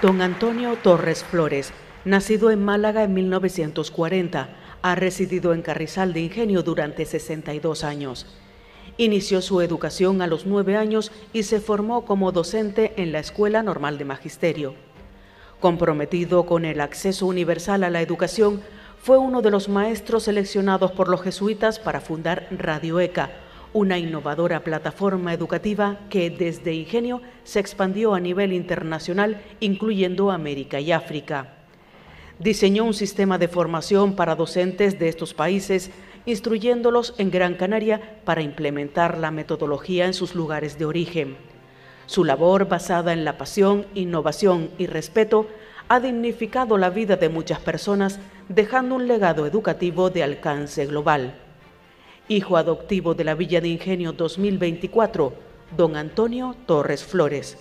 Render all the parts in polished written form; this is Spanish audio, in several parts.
Don Antonio Torres Flores, nacido en Málaga en 1940, ha residido en Carrizal de Ingenio durante 62 años. Inició su educación a los 9 años y se formó como docente en la Escuela Normal de Magisterio. Comprometido con el acceso universal a la educación, fue uno de los maestros seleccionados por los jesuitas para fundar Radio ECA, una innovadora plataforma educativa que desde Ingenio se expandió a nivel internacional, incluyendo América y África. Diseñó un sistema de formación para docentes de estos países, instruyéndolos en Gran Canaria para implementar la metodología en sus lugares de origen. Su labor, basada en la pasión, innovación y respeto, ha dignificado la vida de muchas personas, dejando un legado educativo de alcance global. Hijo adoptivo de la Villa de Ingenio 2024, don Antonio Torres Flores.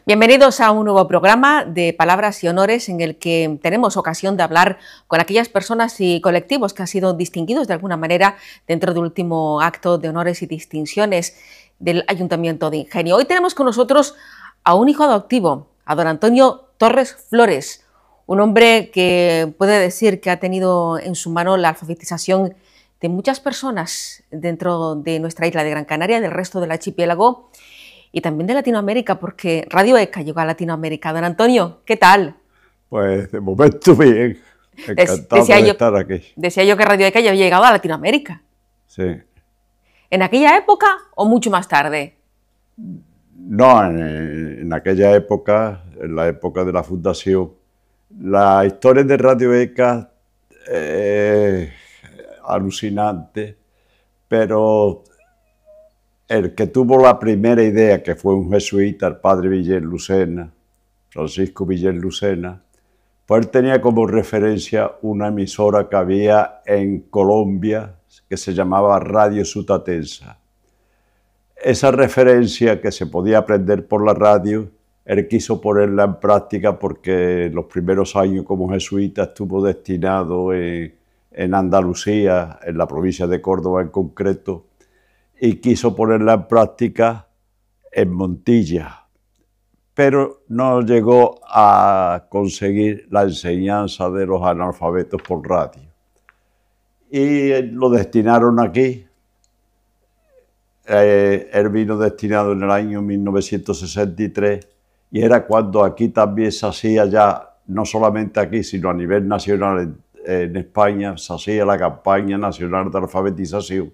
Bienvenidos a un nuevo programa de Palabras y Honores en el que tenemos ocasión de hablar con aquellas personas y colectivos que han sido distinguidos de alguna manera dentro del último acto de honores y distinciones del Ayuntamiento de Ingenio. Hoy tenemos con nosotros a un hijo adoptivo, a don Antonio Torres Flores, un hombre que puede decir que ha tenido en su mano la alfabetización de muchas personas dentro de nuestra isla de Gran Canaria, del resto del archipiélago y también de Latinoamérica, porque Radio ECA llegó a Latinoamérica. Don Antonio, ¿qué tal? Pues de momento bien, encantado de estar aquí. Decía yo que Radio ECA ya había llegado a Latinoamérica. Sí. ¿En aquella época o mucho más tarde? No, en aquella época, en la época de la fundación, la historia de Radio ECA es alucinante, pero el que tuvo la primera idea, que fue un jesuita, el padre Villén Lucena, Francisco Villén Lucena, pues él tenía como referencia una emisora que había en Colombia que se llamaba Radio Sutatensa. Esa referencia que se podía aprender por la radio, él quiso ponerla en práctica porque en los primeros años como jesuita estuvo destinado en Andalucía, en la provincia de Córdoba en concreto, y quiso ponerla en práctica en Montilla, pero no llegó a conseguir la enseñanza de los analfabetos por radio. Y lo destinaron aquí. Él vino destinado en el año 1963 y era cuando aquí también se hacía ya, no solamente aquí, sino a nivel nacional en España, se hacía la campaña nacional de alfabetización,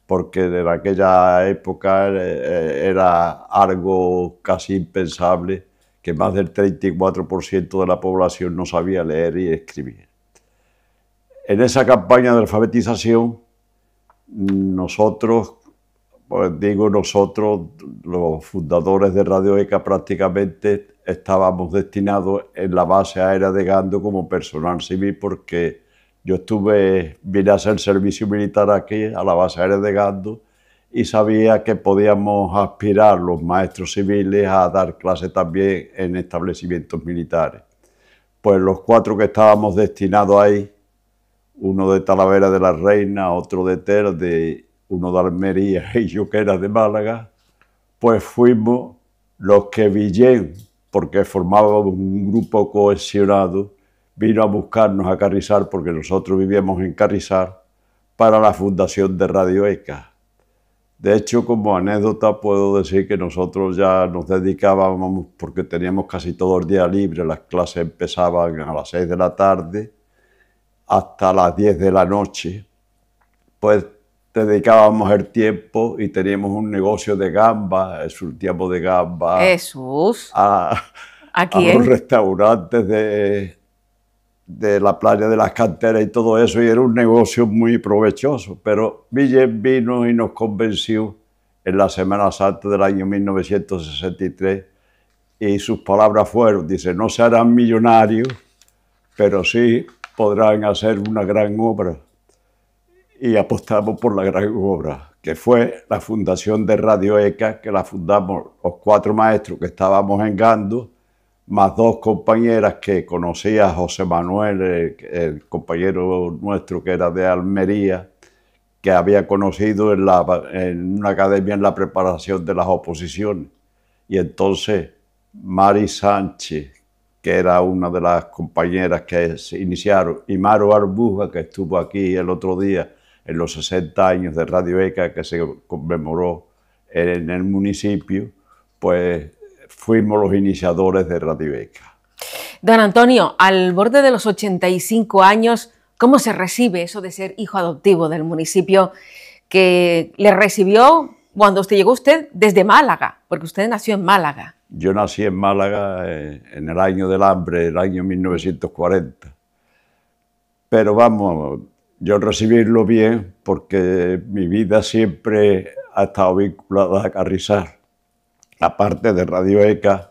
porque en aquella época era algo casi impensable que más del 34% de la población no sabía leer y escribir. En esa campaña de alfabetización, nosotros, pues digo nosotros, los fundadores de Radio ECA, prácticamente estábamos destinados en la base aérea de Gando como personal civil, porque yo vine a hacer servicio militar aquí, a la base aérea de Gando, y sabía que podíamos aspirar los maestros civiles a dar clases también en establecimientos militares. Pues los 4 que estábamos destinados ahí, uno de Talavera de la Reina, otro de Telde, uno de Almería y yo que era de Málaga, pues fuimos los que Villén, porque formábamos un grupo cohesionado, vino a buscarnos a Carrizal, porque nosotros vivíamos en Carrizal, para la fundación de Radio ECA. De hecho, como anécdota, puedo decir que nosotros ya nos dedicábamos, porque teníamos casi todo el día libre, las clases empezaban a las 6 de la tarde hasta las 10 de la noche, pues dedicábamos el tiempo y teníamos un negocio de gambas, surtíamos de gambas Jesús. a los restaurantes de la playa de las Canteras y todo eso, y era un negocio muy provechoso. Pero Villén vino y nos convenció en la Semana Santa del año 1963 y sus palabras fueron, dice, no se harán millonarios, pero sí podrán hacer una gran obra. Y apostamos por la gran obra, que fue la fundación de Radio ECA, que la fundamos los 4 maestros que estábamos en Gando, más 2 compañeras que conocía José Manuel, el compañero nuestro que era de Almería, que había conocido en una academia en la preparación de las oposiciones. Y entonces Mari Sánchez, que era una de las compañeras que se iniciaron, y Maro Arbuja, que estuvo aquí el otro día en los 60 años de Radio ECA, que se conmemoró en el municipio, pues fuimos los iniciadores de Radio ECA. Don Antonio, al borde de los 85 años, ¿cómo se recibe eso de ser hijo adoptivo del municipio que le recibió cuando llegó desde Málaga? Porque usted nació en Málaga. Yo nací en Málaga en el año del hambre, el año 1940. Pero vamos, yo recibirlo bien porque mi vida siempre ha estado vinculada a Carrizal, aparte de Radio ECA,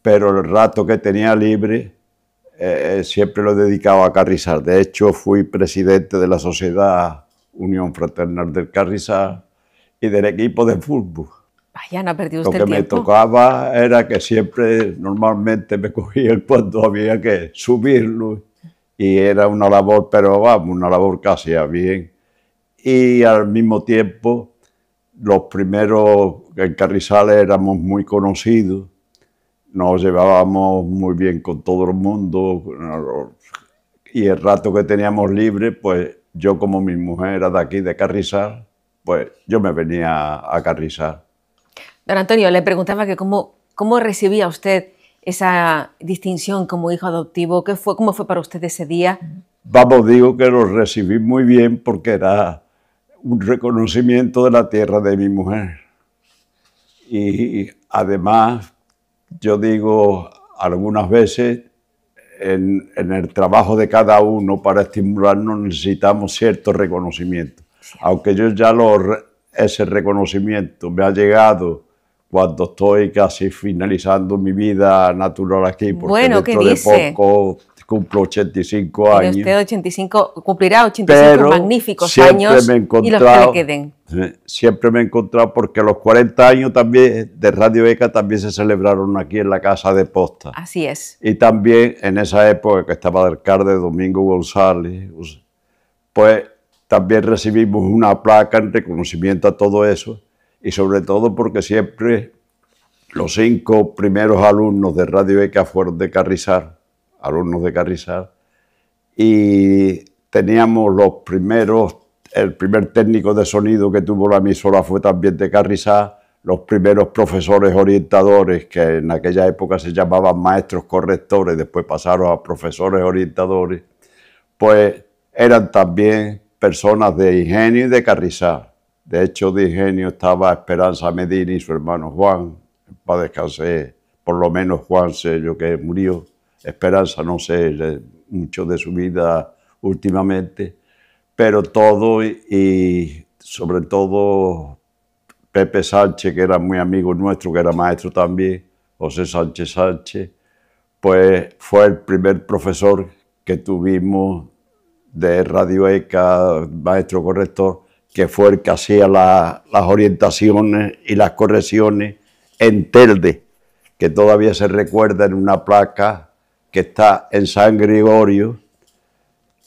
pero el rato que tenía libre siempre lo he dedicado a Carrizal. De hecho, fui presidente de la Sociedad Unión Fraternal del Carrizal y del equipo de fútbol. Vaya, no ha perdido usted el tiempo. Lo que me tocaba era que siempre, normalmente me cogían cuando había que subirlo y era una labor, pero vamos, una labor que hacía bien. Y al mismo tiempo, los primeros en Carrizal éramos muy conocidos, nos llevábamos muy bien con todo el mundo y el rato que teníamos libre, pues yo como mi mujer era de aquí, de Carrizal, pues yo me venía a Carrizal. Don Antonio, le preguntaba que cómo recibía usted esa distinción como hijo adoptivo. ¿Cómo fue para usted ese día? Vamos, digo que lo recibí muy bien porque era un reconocimiento de la tierra de mi mujer. Y además, yo digo algunas veces, en el trabajo de cada uno para estimularnos necesitamos cierto reconocimiento. Sí. Aunque yo ya ese reconocimiento me ha llegado cuando estoy casi finalizando mi vida natural aquí, porque bueno, dentro de poco cumplo 85 años. Usted 85, cumplirá 85 magníficos años y los que le queden. Siempre me he encontrado, porque los 40 años también de Radio ECA también se celebraron aquí en la Casa de Posta. Así es. Y también en esa época que estaba el alcalde Domingo González, pues también recibimos una placa en reconocimiento a todo eso. Y sobre todo porque siempre los 5 primeros alumnos de Radio ECA fueron de Carrizal, alumnos de Carrizal, y teníamos el primer técnico de sonido que tuvo la emisora fue también de Carrizal, los primeros profesores orientadores, que en aquella época se llamaban maestros correctores, después pasaron a profesores orientadores, pues eran también personas de Ingenio y de Carrizal. De hecho, de Ingenio estaba Esperanza Medina y su hermano Juan, para descansar, por lo menos Juan sé yo que murió, Esperanza no sé mucho de su vida últimamente, pero todo y sobre todo Pepe Sánchez, que era muy amigo nuestro, que era maestro también, José Sánchez Sánchez, pues fue el primer profesor que tuvimos de Radio ECA, maestro corrector, que fue el que hacía las orientaciones y las correcciones en Telde, que todavía se recuerda en una placa que está en San Gregorio,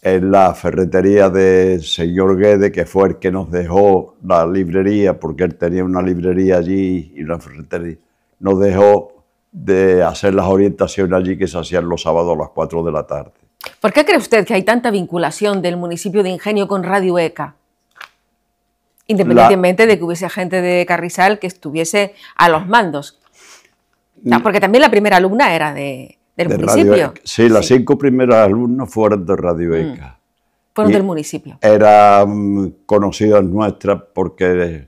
en la ferretería del señor Guede, que fue el que nos dejó la librería, porque él tenía una librería allí y una ferretería. Nos dejó de hacer las orientaciones allí, que se hacían los sábados a las 4 de la tarde. ¿Por qué cree usted que hay tanta vinculación del municipio de Ingenio con Radio ECA? Independientemente de que hubiese gente de Carrizal que estuviese a los mandos. No, porque también la primera alumna era del municipio. Sí, las 5 primeras alumnas fueron de Radio ECA. Fueron del municipio. Eran conocidas nuestras porque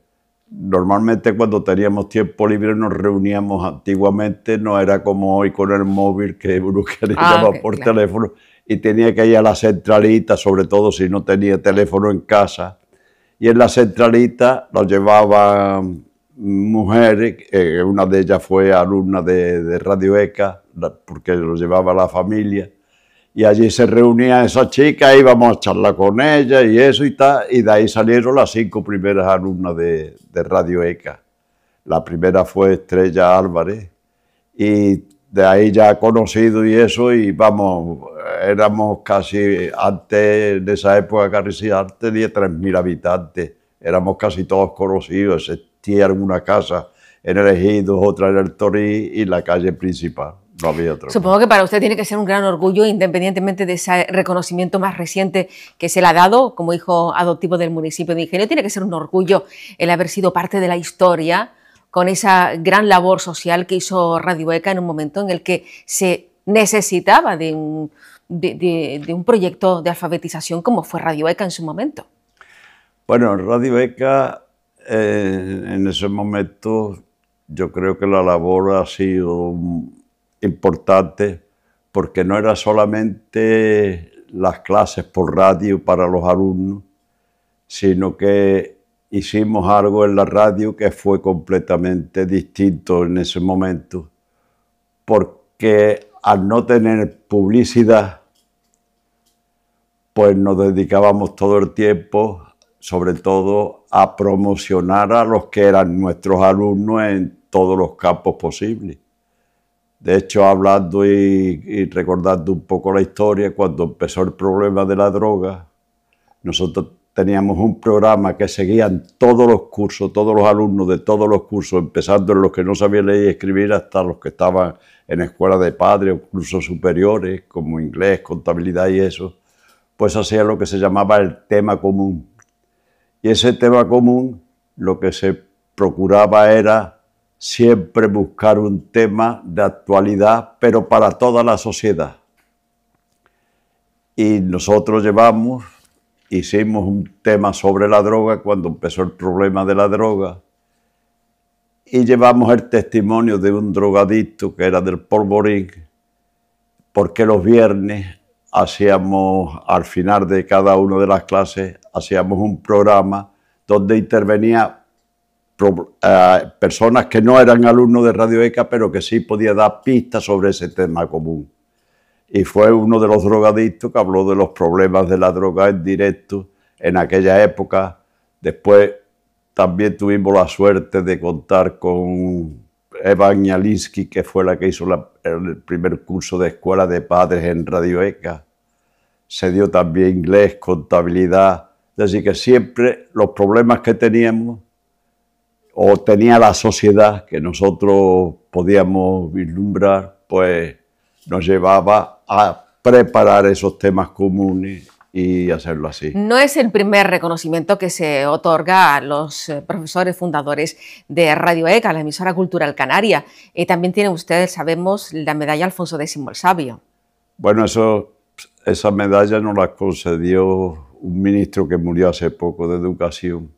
normalmente cuando teníamos tiempo libre nos reuníamos antiguamente, no era como hoy con el móvil que uno quería llamar por teléfono y tenía que ir a la centralita, sobre todo si no tenía teléfono en casa. Y en la centralita nos llevaban mujeres, una de ellas fue alumna de Radio ECA, porque lo llevaba la familia, y allí se reunían esas chicas, íbamos a charlar con ellas y eso y tal, y de ahí salieron las 5 primeras alumnas de Radio ECA. La primera fue Estrella Álvarez, y de ahí ya conocido y eso, y vamos, éramos casi, antes de esa época, Carrizal tenía 3.000 habitantes, éramos casi todos conocidos, existía una casa en el Ejido, otra en el Torí y la calle principal. no había otra. Supongo que para usted tiene que ser un gran orgullo, independientemente de ese reconocimiento más reciente que se le ha dado como hijo adoptivo del municipio de Ingenio, tiene que ser un orgullo el haber sido parte de la historia con esa gran labor social que hizo Radio ECA en un momento en el que se necesitaba de un proyecto de alfabetización como fue Radio ECA en su momento. Bueno, Radio ECA en ese momento yo creo que la labor ha sido importante porque no era solamente las clases por radio para los alumnos, sino que hicimos algo en la radio que fue completamente distinto en ese momento, porque al no tener publicidad, pues nos dedicábamos todo el tiempo, sobre todo, a promocionar a los que eran nuestros alumnos en todos los campos posibles. De hecho, hablando y recordando un poco la historia, cuando empezó el problema de la droga, nosotros teníamos un programa que seguían todos los cursos, todos los alumnos de todos los cursos, empezando en los que no sabían leer y escribir hasta los que estaban en escuela de padres o cursos superiores, como inglés, contabilidad y eso, pues hacía lo que se llamaba el tema común. Y ese tema común, lo que se procuraba era siempre buscar un tema de actualidad, pero para toda la sociedad. Y nosotros hicimos un tema sobre la droga cuando empezó el problema de la droga y llevamos el testimonio de un drogadicto que era del Polvorín, porque los viernes al final de cada una de las clases, hacíamos un programa donde intervenía personas que no eran alumnos de Radio ECA, pero que sí podía dar pistas sobre ese tema común. Y fue uno de los drogadictos que habló de los problemas de la droga en directo en aquella época. Después también tuvimos la suerte de contar con Eva Ñalinsky, que fue la que hizo el primer curso de escuela de padres en Radio ECA. Se dio también inglés, contabilidad. Así que siempre los problemas que teníamos o tenía la sociedad que nosotros podíamos vislumbrar, pues nos llevaba a preparar esos temas comunes y hacerlo así. No es el primer reconocimiento que se otorga a los profesores fundadores de Radio ECA, la emisora cultural canaria. También tiene usted, sabemos, la medalla Alfonso X el Sabio. Bueno, esa medalla nos la concedió un ministro que murió hace poco de Educación.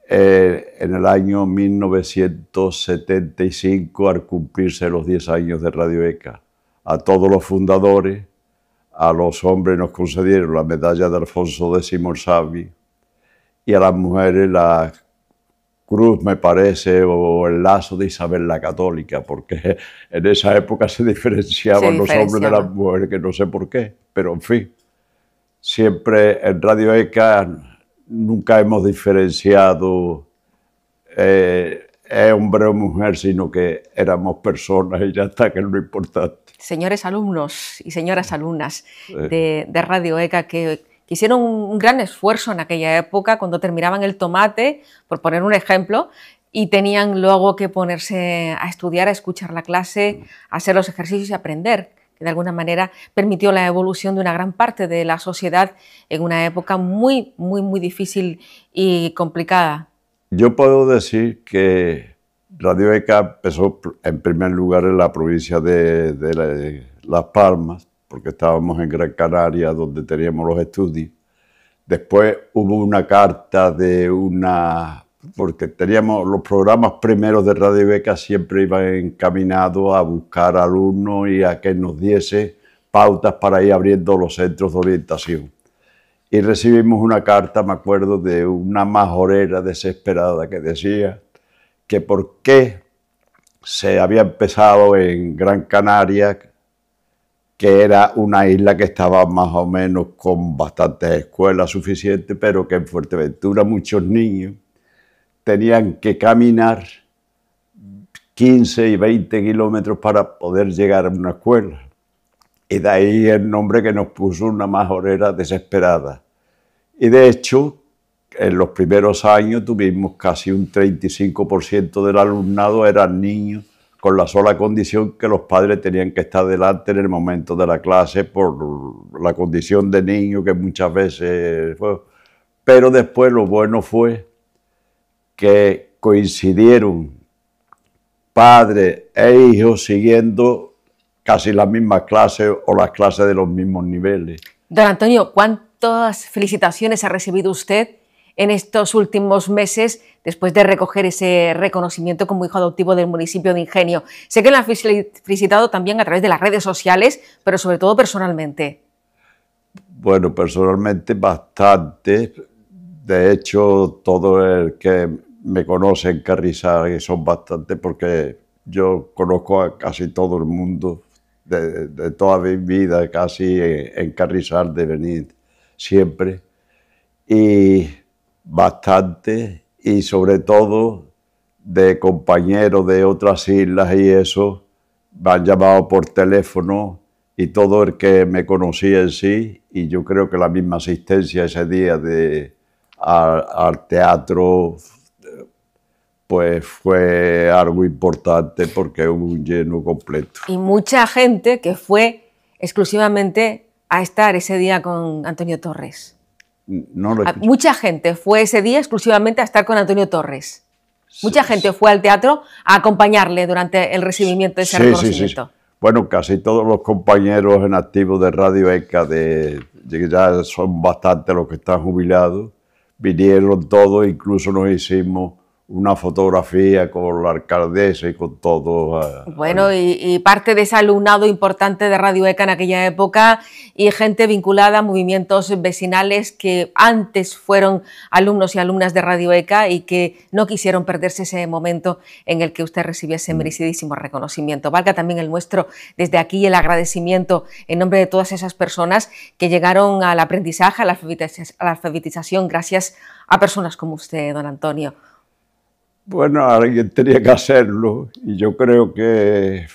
En el año 1975, al cumplirse los 10 años de Radio ECA. A todos los fundadores, a los hombres nos concedieron la medalla de Alfonso X el Sabio y a las mujeres la cruz, me parece, o el lazo de Isabel la Católica, porque en esa época se diferenciaban los hombres de las mujeres, que no sé por qué, pero en fin, siempre en Radio ECA nunca hemos diferenciado hombre o mujer, sino que éramos personas y ya está, que es lo importante. Señores alumnos y señoras alumnas de Radio ECA que hicieron un gran esfuerzo en aquella época cuando terminaban el tomate, por poner un ejemplo, y tenían luego que ponerse a estudiar, a escuchar la clase, a hacer los ejercicios y aprender, que de alguna manera permitió la evolución de una gran parte de la sociedad en una época muy, muy, muy difícil y complicada. Yo puedo decir que Radio ECA empezó en primer lugar en la provincia de Las Palmas, porque estábamos en Gran Canaria, donde teníamos los estudios. Después hubo una carta porque teníamos los programas primeros de Radio ECA, siempre iban encaminados a buscar alumnos y a que nos diese pautas para ir abriendo los centros de orientación. Y recibimos una carta, me acuerdo, de una majorera desesperada que decía que por qué se había empezado en Gran Canaria, que era una isla que estaba más o menos con bastantes escuelas suficientes, pero que en Fuerteventura muchos niños tenían que caminar 15 y 20 kilómetros para poder llegar a una escuela. Y de ahí el nombre que nos puso una majorera desesperada. Y de hecho, en los primeros años tuvimos casi un 35% del alumnado eran niños con la sola condición que los padres tenían que estar delante en el momento de la clase por la condición de niño que muchas veces fue. Pero después lo bueno fue que coincidieron padres e hijos siguiendo casi las mismas clases o las clases de los mismos niveles. Don Antonio, ¿cuántas felicitaciones ha recibido usted en estos últimos meses después de recoger ese reconocimiento como hijo adoptivo del municipio de Ingenio? Sé que lo han felicitado también a través de las redes sociales, pero sobre todo personalmente. Bueno, personalmente bastante. De hecho, todo el que me conoce en Carrizal son bastantes porque yo conozco a casi todo el mundo de toda mi vida, casi en Carrizal, de venir siempre. Y bastante, y sobre todo de compañeros de otras islas y eso, me han llamado por teléfono y todo el que me conocía en sí, y yo creo que la misma asistencia ese día al teatro pues fue algo importante porque hubo un lleno completo. Y mucha gente que fue exclusivamente a estar ese día con Antonio Torres. No lo escuché. Mucha gente fue ese día exclusivamente a estar con Antonio Torres. Mucha gente fue al teatro a acompañarle durante el recibimiento de ese reconocimiento. Sí. Bueno, casi todos los compañeros en activo de Radio ECA, ya son bastantes los que están jubilados, vinieron todos, incluso nos hicimos una fotografía con la alcaldesa y con todo. Bueno, y parte de ese alumnado importante de Radio ECA en aquella época y gente vinculada a movimientos vecinales que antes fueron alumnos y alumnas de Radio ECA y que no quisieron perderse ese momento en el que usted recibió ese merecidísimo reconocimiento. Valga también el nuestro desde aquí el agradecimiento en nombre de todas esas personas que llegaron al aprendizaje, a la alfabetización gracias a personas como usted, don Antonio. Bueno, alguien tenía que hacerlo y yo creo que,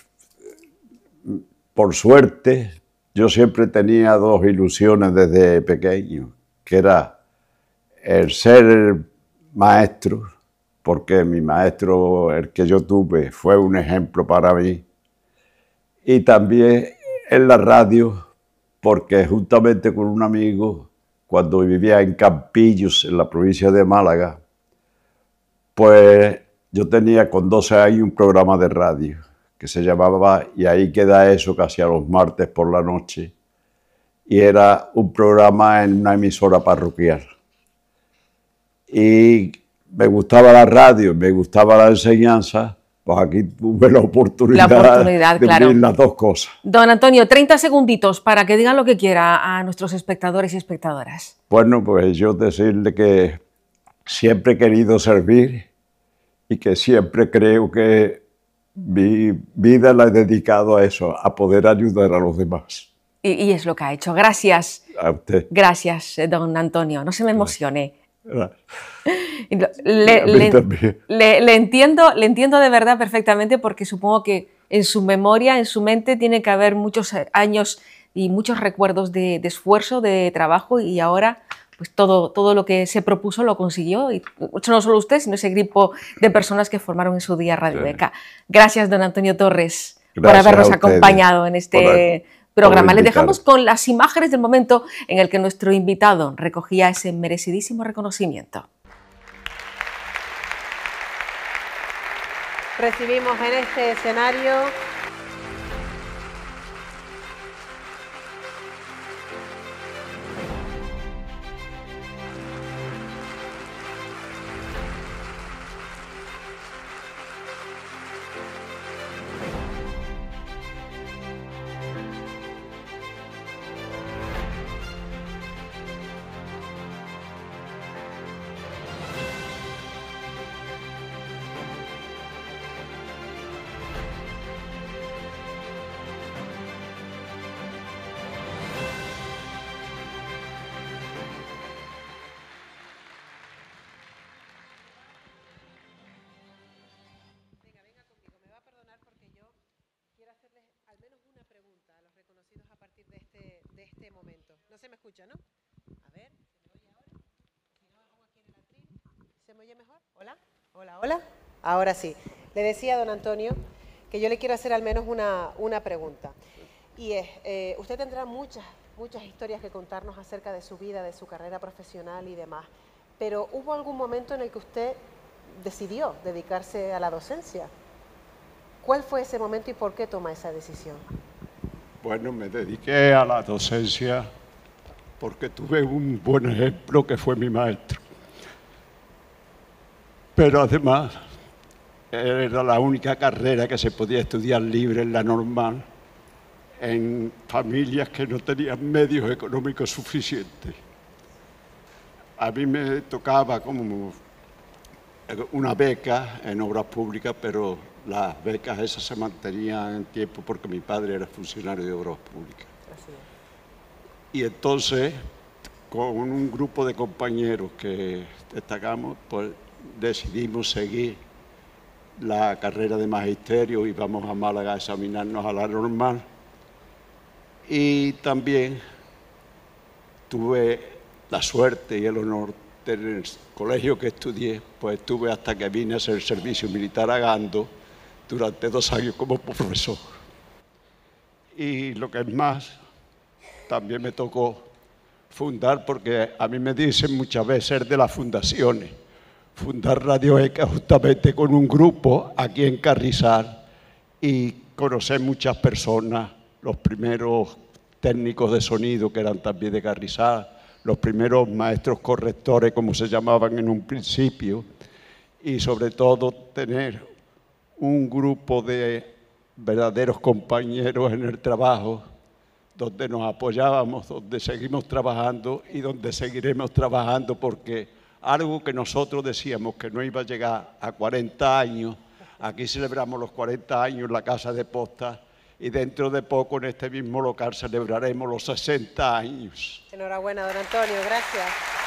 por suerte, yo siempre tenía dos ilusiones desde pequeño, que era el ser maestro, porque mi maestro, el que yo tuve, fue un ejemplo para mí, y también en la radio, porque juntamente con un amigo, cuando vivía en Campillos, en la provincia de Málaga, pues yo tenía con 12 años un programa de radio que se llamaba Y ahí queda eso, casi a los martes por la noche, y era un programa en una emisora parroquial. Y me gustaba la radio, me gustaba la enseñanza, pues aquí tuve la oportunidad de claro, vivir las dos cosas. Don Antonio, 30 segunditos para que digan lo que quiera a nuestros espectadores y espectadoras. Bueno, pues yo decirle que siempre he querido servir y que siempre creo que mi vida la he dedicado a eso, a poder ayudar a los demás. Y es lo que ha hecho. Gracias. A usted. Gracias, don Antonio. No se me emocione. Le entiendo de verdad perfectamente, porque supongo que en su memoria, en su mente, tiene que haber muchos años y muchos recuerdos de esfuerzo, de trabajo, y ahora pues todo lo que se propuso lo consiguió, y no solo usted, sino ese grupo de personas que formaron en su día Radio ECA. Gracias, don Antonio Torres, por habernos acompañado en este programa. Les dejamos con las imágenes del momento en el que nuestro invitado recogía ese merecidísimo reconocimiento. Recibimos en este escenario se me escucha, ¿no? A ver, ¿se me oye ahora? Si no, hago aquí en el atril. ¿Se me oye mejor? ¿Hola? ¿Hola, hola? Ahora sí. Le decía a don Antonio que yo le quiero hacer al menos una pregunta. Y es, usted tendrá muchas historias que contarnos acerca de su vida, de su carrera profesional y demás, pero ¿hubo algún momento en el que usted decidió dedicarse a la docencia? ¿Cuál fue ese momento y por qué toma esa decisión? Bueno, me dediqué a la docencia porque tuve un buen ejemplo que fue mi maestro. Pero además era la única carrera que se podía estudiar libre en la normal en familias que no tenían medios económicos suficientes. A mí me tocaba como una beca en obras públicas, pero las becas esas se mantenían en tiempo porque mi padre era funcionario de obras públicas. Así es. Y entonces, con un grupo de compañeros que destacamos, pues decidimos seguir la carrera de magisterio y vamos a Málaga a examinarnos a la normal. Y también tuve la suerte y el honor de en el colegio que estudié, pues estuve hasta que vine a hacer servicio militar a Gando durante 2 años como profesor. Y lo que es más, también me tocó fundar, porque a mí me dicen muchas veces ser de las fundaciones, fundar Radio ECA justamente con un grupo aquí en Carrizal y conocer muchas personas, los primeros técnicos de sonido que eran también de Carrizal, los primeros maestros correctores, como se llamaban en un principio, y sobre todo tener un grupo de verdaderos compañeros en el trabajo, donde nos apoyábamos, donde seguimos trabajando y donde seguiremos trabajando, porque algo que nosotros decíamos que no iba a llegar a 40 años, aquí celebramos los 40 años en la Casa de Posta y dentro de poco en este mismo local celebraremos los 60 años. Enhorabuena, don Antonio, gracias.